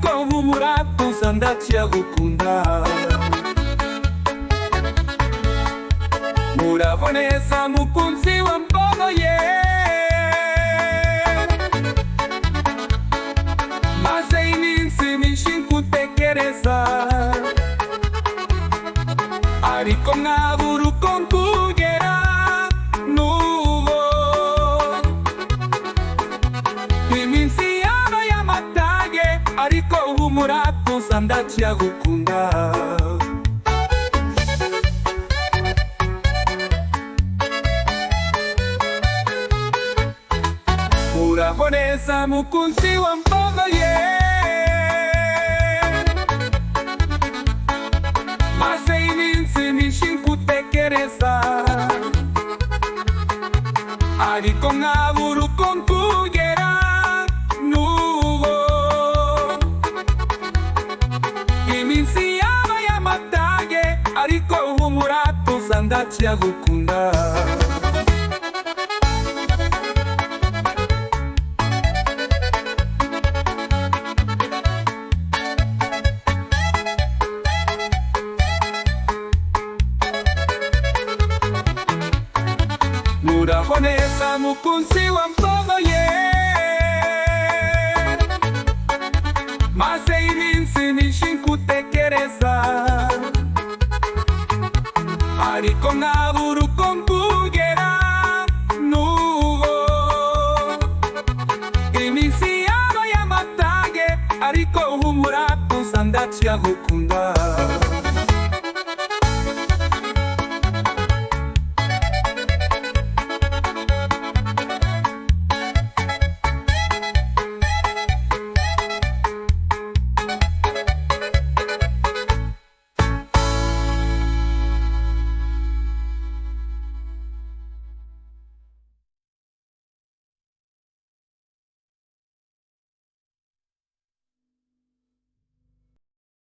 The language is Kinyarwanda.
ariko humura tuza ndacyagukunda. Muraho neza mukunzi wambogoye, maze iminsi myinshi ngutekereza, ariko nkabura uko nkugera n'ubu. Iminsi yabaye amatage, ariko humura tuza ndacyagukunda. Muraho neza mukunzi wambogoye, maze iminsi myinshi ngutekereza, ariko nkabura uko nkugera n'ubu. Iminsi yabaye amatage, ariko humura tuza ndacyagukunda. Muraho neza mukunzi wambogoye, maze iminsi myinshi ngutekereza, ariko nkabura